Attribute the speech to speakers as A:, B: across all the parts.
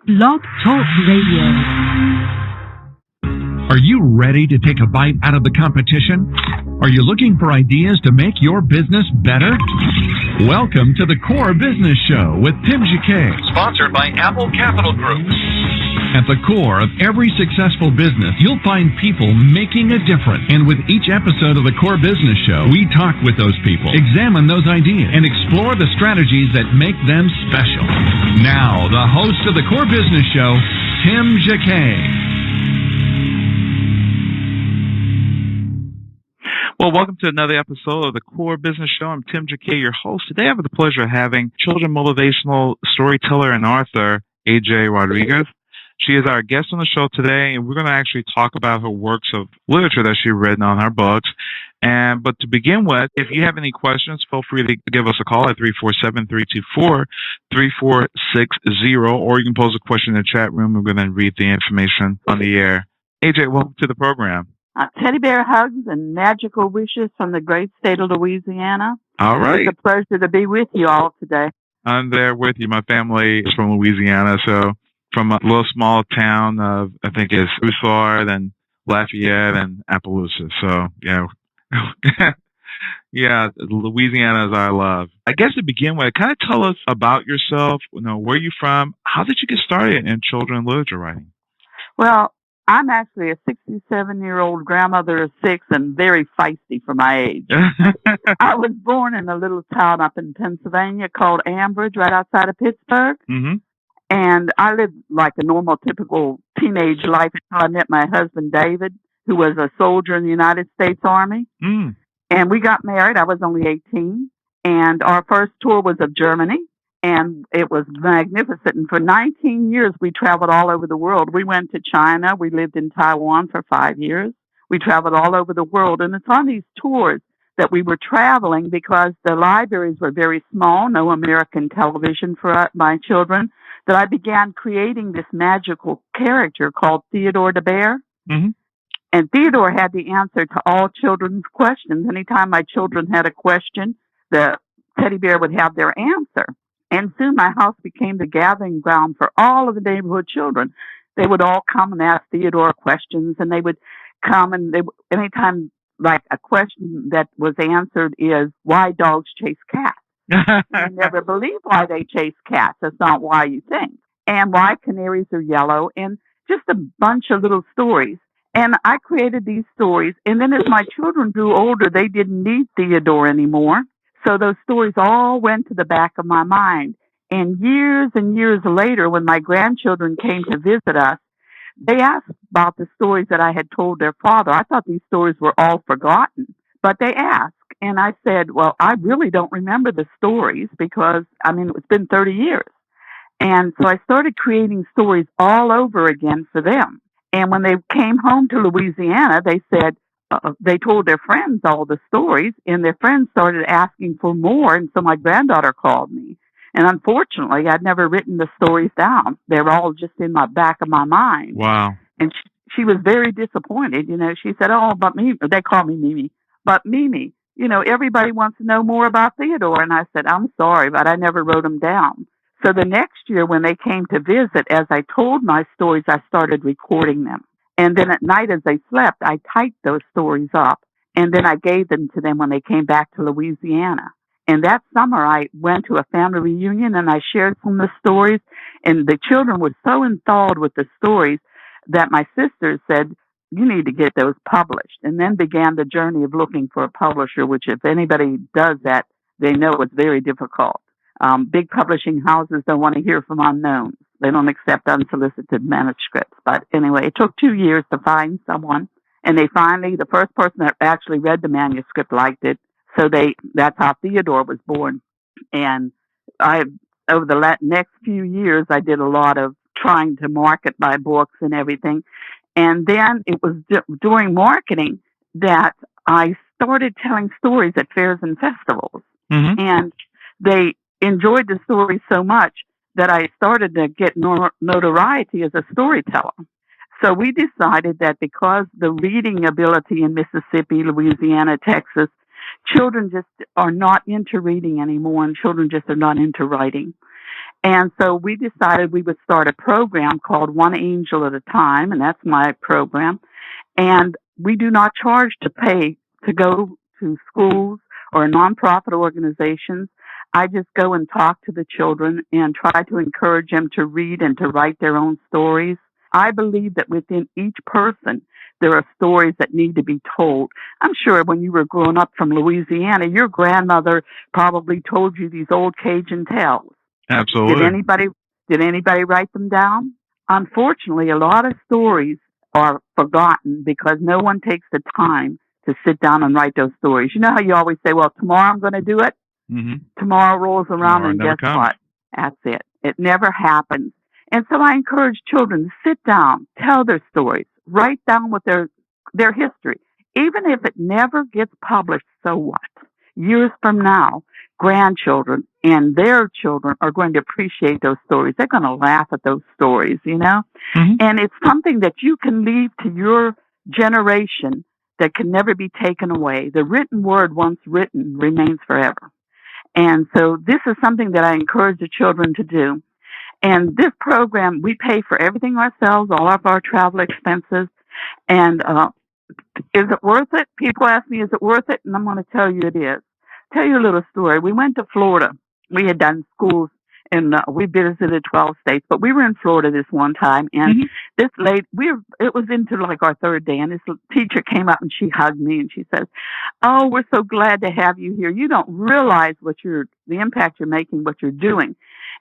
A: Blog Talk Radio.
B: Are you ready to take a bite out of the competition? Are you looking for ideas to make your business better? Welcome to the Core Business Show with Tim Jacquet, sponsored by Apple Capital Group. At the core of every successful business, you'll find people making a difference. And with each episode of the Core Business Show, we talk with those people, examine those ideas, and explore the strategies that make them special. Now, the host of the Core Business Show, Tim Jacquet.
C: Well, welcome to another episode of the Core Business Show. I'm Tim Jacquet, your host. Today I have the pleasure of having children motivational storyteller and author, AJ Rodriguez. She is our guest on the show today, and we're going to actually talk about her works of literature that she's written on her books. But to begin with, if you have any questions, feel free to give us a call at 347-324-3460, or you can pose a question in the chat room. We're going to read the information on the air. AJ, welcome to the program.
D: Teddy bear hugs and magical wishes from the great state of Louisiana.
C: All right.
D: It's a pleasure to be with you all today.
C: I'm there with you. My family is from Louisiana, so from a little small town of, I think it's Broussard and Lafayette and Appaloosa. So, yeah. Yeah, Louisiana is our love. I guess to begin with, kind of tell us about yourself, where you're from. How did you get started in children's literature writing?
D: Well, I'm actually a 67-year-old grandmother of 6 and very feisty for my age. I was born in a little town up in Pennsylvania called Ambridge, right outside of Pittsburgh.
C: Mm-hmm.
D: And I lived like a normal, typical teenage life until I met my husband, David, who was a soldier in the United States Army.
C: Mm.
D: And we got married. I was only 18. And our first tour was of Germany. And it was magnificent. And for 19 years, we traveled all over the world. We went to China. We lived in Taiwan for 5 years. We traveled all over the world. And it's on these tours that we were traveling because the libraries were very small, no American television for my children, that I began creating this magical character called Theodore the Bear.
C: Mm-hmm.
D: And Theodore had the answer to all children's questions. Anytime my children had a question, the teddy bear would have their answer. And soon my house became the gathering ground for all of the neighborhood children. They would all come and ask Theodore questions, and they would come and anytime, like a question that was answered is, why dogs chase cats? You never believe why they chase cats. That's not why you think. And why canaries are yellow, and just a bunch of little stories. And I created these stories. And then as my children grew older, they didn't need Theodore anymore. So those stories all went to the back of my mind. And years later, when my grandchildren came to visit us, they asked about the stories that I had told their father. I thought these stories were all forgotten, but they asked. And I said, well, I really don't remember the stories because, it's been 30 years. And so I started creating stories all over again for them. And when they came home to Louisiana, they said, they told their friends all the stories, and their friends started asking for more. And so my granddaughter called me. And unfortunately, I'd never written the stories down. They were all just in my back of my mind.
C: Wow.
D: And she was very disappointed. She said, oh, but Mimi, they call me Mimi, but Mimi, everybody wants to know more about Theodore. And I said, I'm sorry, but I never wrote them down. So the next year when they came to visit, as I told my stories, I started recording them. And then at night as they slept, I typed those stories up. And then I gave them to them when they came back to Louisiana. And that summer, I went to a family reunion and I shared some of the stories. And the children were so enthralled with the stories that my sisters said, you need to get those published. And then began the journey of looking for a publisher, which if anybody does that, they know it's very difficult. Big publishing houses don't want to hear from unknowns. They don't accept unsolicited manuscripts. But anyway, it took 2 years to find someone. And they finally, the first person that actually read the manuscript liked it. So that's how Theodore was born. And over the next few years, I did a lot of trying to market my books and everything. And then it was during marketing that I started telling stories at fairs and festivals.
C: Mm-hmm.
D: And they enjoyed the stories so much that I started to get notoriety as a storyteller. So we decided that because the reading ability in Mississippi, Louisiana, Texas, children just are not into reading anymore, and children just are not into writing. And so we decided we would start a program called One Angel at a Time, and that's my program. And we do not charge to pay to go to schools or nonprofit organizations. I just go and talk to the children and try to encourage them to read and to write their own stories. I believe that within each person, there are stories that need to be told. I'm sure when you were growing up from Louisiana, your grandmother probably told you these old Cajun tales. Did
C: Absolutely.
D: anybody write them down? Unfortunately, a lot of stories are forgotten because no one takes the time to sit down and write those stories. You know how you always say, well, tomorrow I'm going to do it?
C: Mm-hmm.
D: Tomorrow rolls around
C: Tomorrow
D: and
C: never
D: guess
C: comes.
D: what? That's it. It never happens. And so I encourage children to sit down, tell their stories, write down what their history. Even if it never gets published, so what? Years from now, grandchildren and their children are going to appreciate those stories. They're going to laugh at those stories, you know?
C: Mm-hmm.
D: And it's something that you can leave to your generation that can never be taken away. The written word, once written, remains forever. And so this is something that I encourage the children to do. And this program, we pay for everything ourselves, all of our travel expenses. And is it worth it? People ask me, is it worth it? And I'm going to tell you it is. Tell you a little story. We went to Florida. We had done schools and we visited 12 states, but we were in Florida this one time. And this lady, it was into like our third day, and this teacher came up and she hugged me and she says, "Oh, we're so glad to have you here. You don't realize the impact you're making, what you're doing."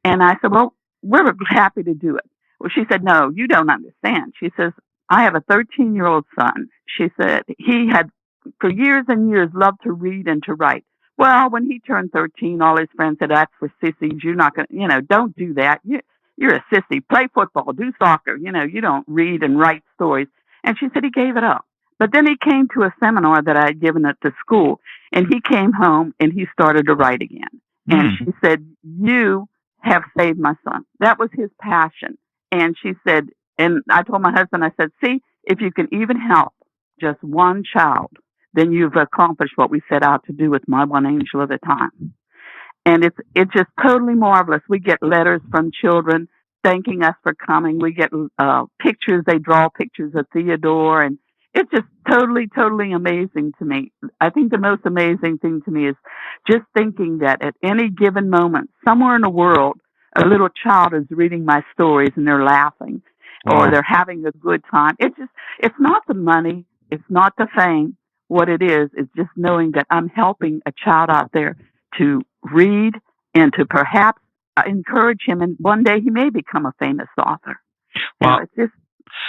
D: And I said, "Well, we're happy to do it." Well, she said, "No, you don't understand." She says, "I have a 13-year-old son." She said he had, for years and years, loved to read and to write. Well, when he turned 13, all his friends said, "That's for sissies. You're not going to, don't do that. You're a sissy. Play football, do soccer. You don't read and write stories." And she said he gave it up. But then he came to a seminar that I had given at the school, and he came home and he started to write again. And she said, "You have saved my son." That was his passion. And she said, and I told my husband, I said, "See, if you can even help just one child, then you've accomplished what we set out to do with my one angel at a time." And it's just totally marvelous. We get letters from children thanking us for coming. We get pictures. They draw pictures of Theodore, and it's just totally, totally amazing to me. I think the most amazing thing to me is just thinking that at any given moment, somewhere in the world, a little child is reading my stories and they're laughing or they're having a good time. It's not the money. It's not the fame. What it is just knowing that I'm helping a child out there to read and to perhaps encourage him, and one day he may become a famous author.
C: Well,
D: it's just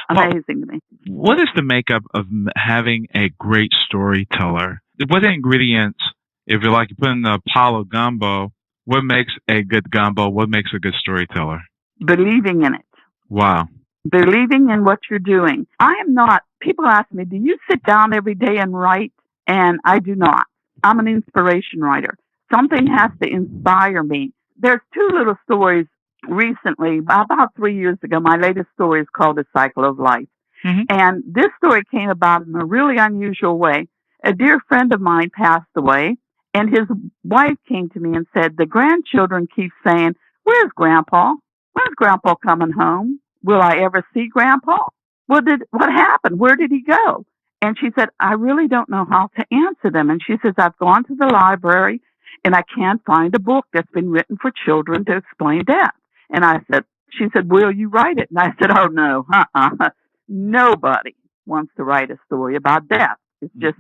D: amazing to me.
C: What is the makeup of having a great storyteller? What ingredients, if you put in the pile of gumbo, what makes a good gumbo? What makes a good storyteller?
D: Believing in it.
C: Wow.
D: Believing in what you're doing. I am not. People ask me, "Do you sit down every day and write?" And I do not. I'm an inspiration writer. Something has to inspire me. There's two little stories recently, about 3 years ago. My latest story is called The Cycle of Life. And this story came about in a really unusual way. A dear friend of mine passed away, and his wife came to me and said, "The grandchildren keep saying, 'Where's Grandpa? When's Grandpa coming home? Will I ever see Grandpa? What happened? Where did he go?' And she said, 'I really don't know how to answer them.' And she says, 'I've gone to the library and I can't find a book that's been written for children to explain death.' And she said, 'Will you write it?' And I said, 'Oh, no, nobody wants to write a story about death. It's just,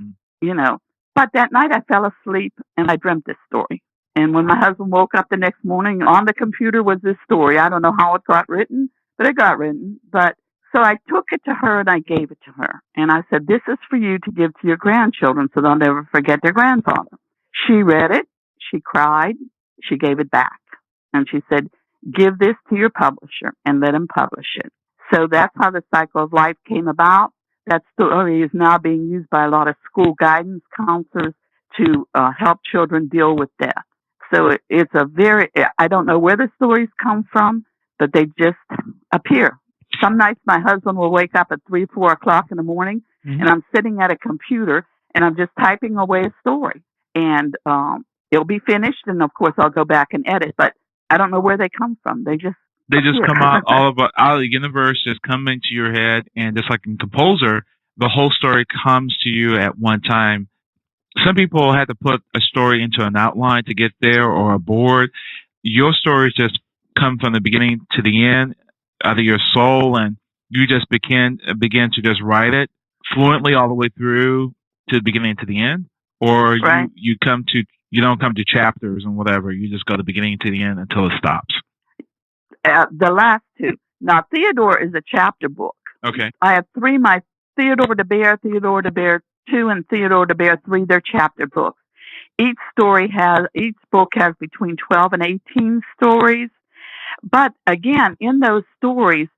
D: But that night I fell asleep and I dreamt this story. And when my husband woke up the next morning, on the computer was this story. I don't know how it got written, but it got written. So I took it to her and I gave it to her. And I said, 'This is for you to give to your grandchildren so they'll never forget their grandfather.' She read it. She cried. She gave it back. And she said, 'Give this to your publisher and let him publish it.' So that's how The Cycle of Life came about. That story is now being used by a lot of school guidance counselors to help children deal with death. So it's I don't know where the stories come from, but they just appear. Some nights my husband will wake up at 3, 4 o'clock in the morning, and I'm sitting at a computer, and I'm just typing away a story. And it'll be finished, and of course I'll go back and edit. But I don't know where they come from. They just appear.
C: come out out of the universe, just come into your head, and just like in composer, the whole story comes to you at one time. Some people had to put a story into an outline to get there or a board. Your stories just come from the beginning to the end out of your soul, and you just begin to just write it fluently all the way through to the beginning to the end, or
D: Right.
C: you don't come to chapters and whatever. You just go to the beginning to the end until it stops.
D: The last two. Now, Theodore is a chapter book.
C: Okay.
D: I have three. My Theodore the Bear 2, and Theodore the Bear 3. They're chapter books. Each book has between 12 and 18 stories. But again, in those stories,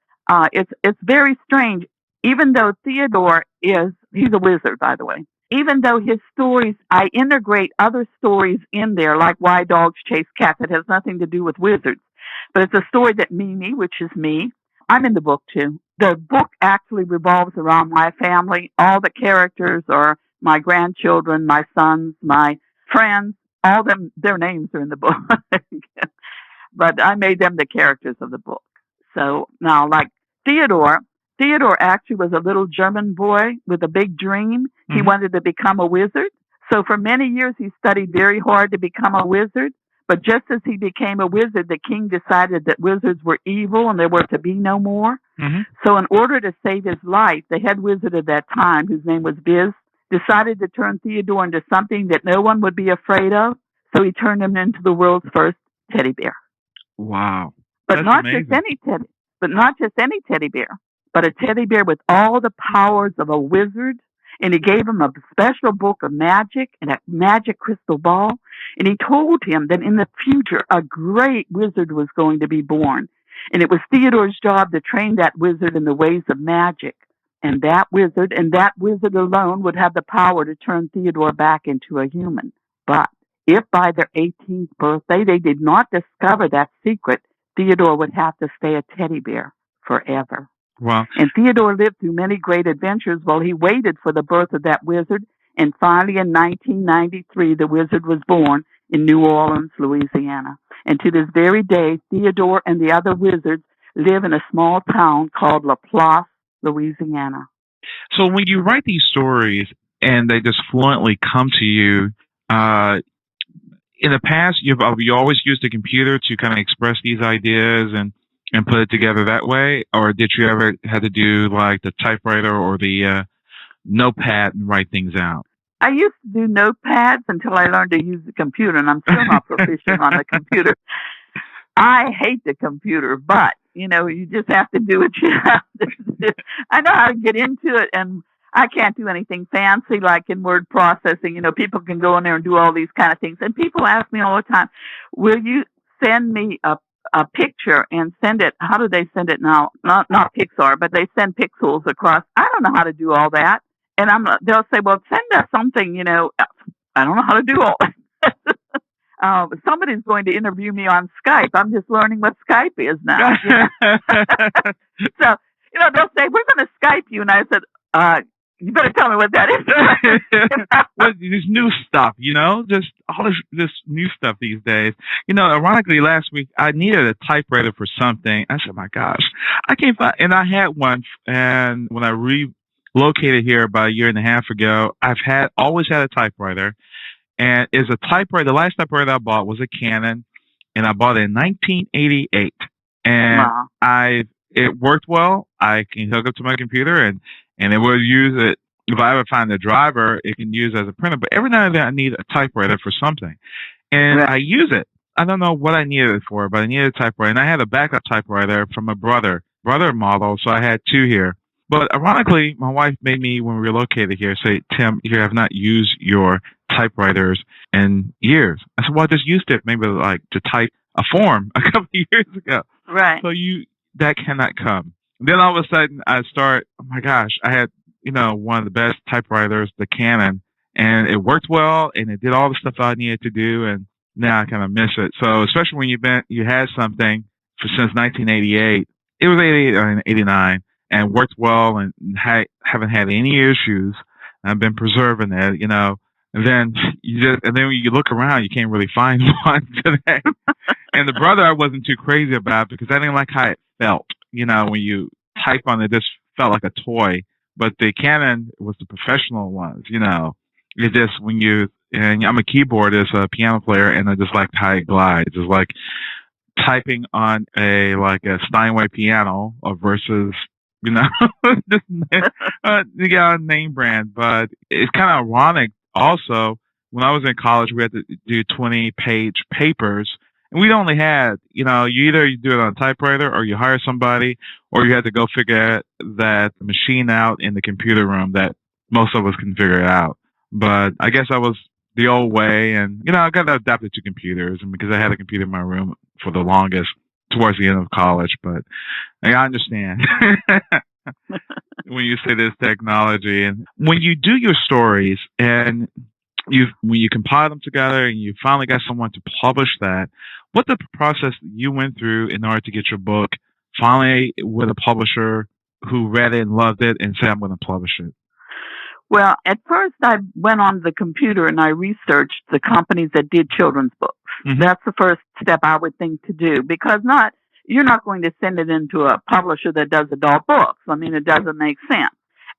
D: it's very strange. Even though he's a wizard, by the way. Even though his stories, I integrate other stories in there, like Why Dogs Chase Cats. It has nothing to do with wizards. But it's a story that Mimi, which is me, I'm in the book too. The book actually revolves around my family. All the characters are my grandchildren, my sons, my friends. All them, their names are in the book. But I made them the characters of the book. So now, like Theodore actually was a little German boy with a big dream. He wanted to become a wizard. So for many years, he studied very hard to become a wizard. But just as he became a wizard, the king decided that wizards were evil and there were to be no more. So in order to save his life, the head wizard of that time, whose name was Biz, decided to turn Theodore into something that no one would be afraid of. So he turned him into the world's first teddy bear.
C: Wow.
D: But
C: That's
D: not
C: amazing.
D: just any teddy bear, but a teddy bear with all the powers of a wizard. And he gave him a special book of magic and a magic crystal ball. And he told him that in the future, a great wizard was going to be born. And it was Theodore's job to train that wizard in the ways of magic. And that wizard alone would have the power to turn Theodore back into a human. But if by their 18th birthday they did not discover that secret, Theodore would have to stay a teddy bear forever.
C: Wow.
D: And Theodore lived through many great adventures while he waited for the birth of that wizard. And finally, in 1993, the wizard was born in New Orleans, Louisiana. And to this very day, Theodore and the other wizards live in a small town called Laplace, Louisiana.
C: So when you write these stories and they just fluently come to you, in the past, you always used a computer to kind of express these ideas and put it together that way? Or did you ever have to do like the typewriter or the notepad and write things out?
D: I used to do notepads until I learned to use the computer, and I'm still not proficient on the computer. I hate the computer, but, you just have to do what you have to do. I know how to get into it, and I can't do anything fancy like in word processing. People can go in there and do all these kind of things. And people ask me all the time, will you send me a picture and send it? How do they send it now? Not Pixar, but they send pixels across. I don't know how to do all that. And they'll say, well, send us something, I don't know how to do all that. Somebody's going to interview me on Skype. I'm just learning what Skype is now. So, they'll say, we're going to Skype you. And I said, you better tell me what that is.
C: Well, this new stuff, just all this new stuff these days. Ironically, last week I needed a typewriter for something. I said, my gosh, I can't find, and I had one. And when I relocated here about a year and a half ago, I've always had a typewriter. And it's a typewriter. The last typewriter I bought was a Canon, and I bought it in 1988. And
D: wow.
C: It worked well. I can hook up to my computer and it will use it. If I ever find a driver, it can use as a printer. But every now and then I need a typewriter for something. And I use it. I don't know what I needed it for, but I needed a typewriter. And I had a backup typewriter from a brother model, so I had two here. But ironically, my wife made me, when we relocated here, say, Tim, you have not used your typewriters in years. I said, well, I just used it maybe like to type a form a couple of years ago.
D: Right.
C: So that cannot come. And then all of a sudden I start, oh my gosh, I had, one of the best typewriters, the Canon, and it worked well and it did all the stuff I needed to do. And now I kind of miss it. So especially when you had something since 1988, it was 88 or 89 and worked well and haven't had any issues. I've been preserving it, And then when you look around, you can't really find one today. And the brother I wasn't too crazy about because I didn't like how it felt. When you type on it, just felt like a toy. But the Canon was the professional ones. It just and I'm a keyboardist, a piano player, and I just like how it glides. It's like typing on a Steinway piano versus just you got a name brand. But it's kind of ironic. Also, when I was in college, we had to do 20-page papers. And we only had, you either you do it on a typewriter or you hire somebody or you had to go figure that machine out in the computer room that most of us can figure it out. But I guess I was the old way and, I got adapted to computers and because I had a computer in my room for the longest towards the end of college. But I understand when you say this technology and when you do your stories and when you compile them together and you finally got someone to publish that, what the process you went through in order to get your book finally with a publisher who read it and loved it and said, I'm going to publish it?
D: Well, at first I went on the computer and I researched the companies that did children's books. Mm-hmm. That's the first step I would think to do because you're not going to send it into a publisher that does adult books. I mean, it doesn't make sense.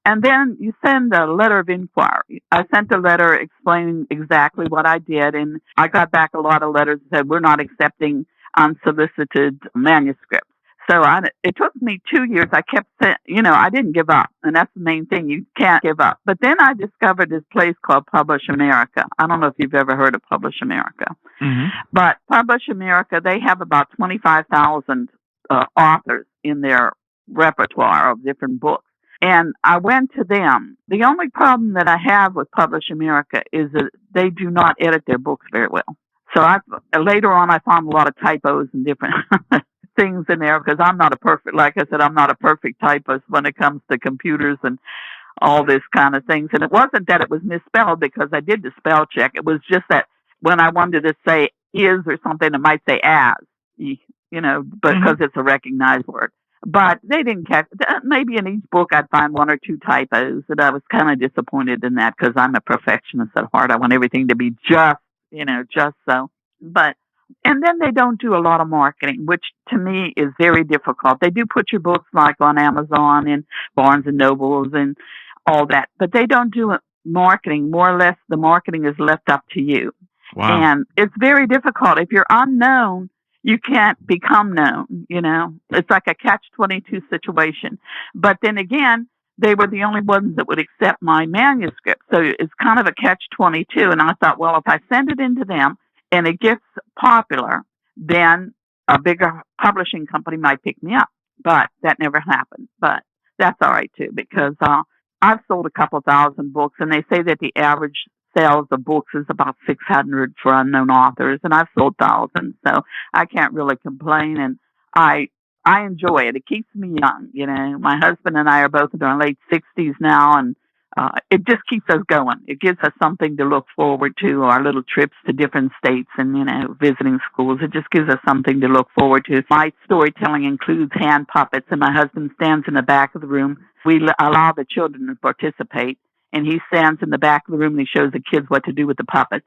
D: And then you send a letter of inquiry. I sent a letter explaining exactly what I did, and I got back a lot of letters that said, we're not accepting unsolicited manuscripts. So it took me 2 years. I kept saying, I didn't give up, and that's the main thing. You can't give up. But then I discovered this place called Publish America. I don't know if you've ever heard of Publish America. Mm-hmm. But Publish America, they have about 25,000 authors in their repertoire of different books. And I went to them. The only problem that I have with Publish America is that they do not edit their books very well. So later on, I found a lot of typos and different things in there because I'm not a perfect typist when it comes to computers and all this kind of things. And it wasn't that it was misspelled because I did the spell check. It was just that when I wanted to say is or something, it might say as, because it's a recognized word. But they didn't catch. Maybe in each book I'd find one or two typos, and I was kind of disappointed in that because I'm a perfectionist at heart. I want everything to be just so. And then they don't do a lot of marketing, which to me is very difficult. They do put your books like on Amazon and Barnes and Nobles and all that, but they don't do marketing. More or less, the marketing is left up to you. Wow. And it's very difficult. If you're unknown, you can't become known, It's like a catch-22 situation. But then again, they were the only ones that would accept my manuscript. So it's kind of a catch-22. And I thought, well, if I send it into them and it gets popular, then a bigger publishing company might pick me up. But that never happened. But that's all right, too, because I've sold a couple thousand books, and they say that the average sales of books is about 600 for unknown authors, and I've sold thousands, so I can't really complain, and I enjoy it. It keeps me young, My husband and I are both in our late 60s now, and it just keeps us going. It gives us something to look forward to, our little trips to different states and, visiting schools. It just gives us something to look forward to. My storytelling includes hand puppets, and my husband stands in the back of the room. We allow the children to participate. And he stands in the back of the room and he shows the kids what to do with the puppets.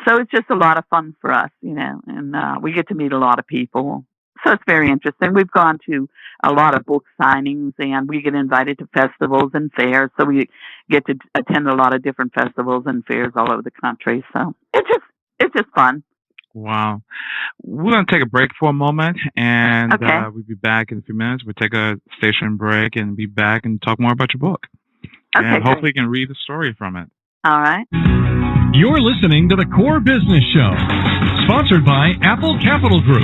D: So it's just a lot of fun for us, and we get to meet a lot of people. So it's very interesting. We've gone to a lot of book signings and we get invited to festivals and fairs. So we get to attend a lot of different festivals and fairs all over the country. So it's just fun.
C: Wow. We're going to take a break for a moment and we'll be back in a few minutes. We'll take a station break and be back and talk more about your book.
D: Okay,
C: and hopefully you can read the story from it.
D: All right.
B: You're listening to the Core Business Show, sponsored by Apple Capital Group.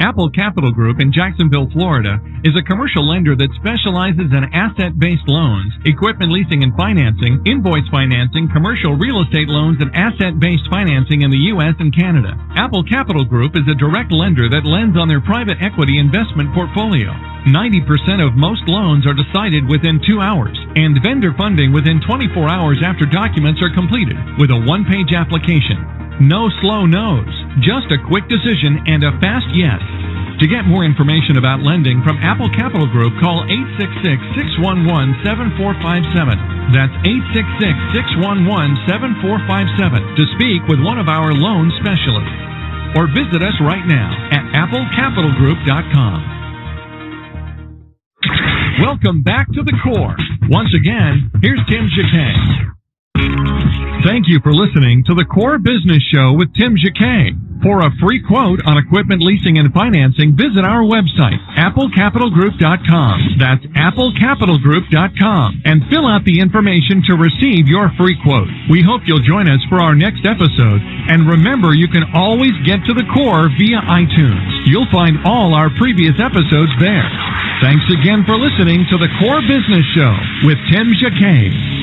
B: Apple Capital Group in Jacksonville, Florida, is a commercial lender that specializes in asset-based loans, equipment leasing and financing, invoice financing, commercial real estate loans, and asset-based financing in the U.S. and Canada. Apple Capital Group is a direct lender that lends on their private equity investment portfolio. 90% of most loans are decided within 2 hours, and vendor funding within 24 hours after documents are completed, with a one-page application. No slow no's, just a quick decision and a fast yes. To get more information about lending from Apple Capital Group, call 866-611-7457. That's 866-611-7457 to speak with one of our loan specialists. Or visit us right now at applecapitalgroup.com. Welcome back to the core. Once again, here's Tim Jacquet. Thank you for listening to the Core Business Show with Tim Jacquet. For a free quote on equipment leasing and financing, visit our website, applecapitalgroup.com. That's applecapitalgroup.com. And fill out the information to receive your free quote. We hope you'll join us for our next episode. And remember, you can always get to the core via iTunes. You'll find all our previous episodes there. Thanks again for listening to the Core Business Show with Tim Jacquet.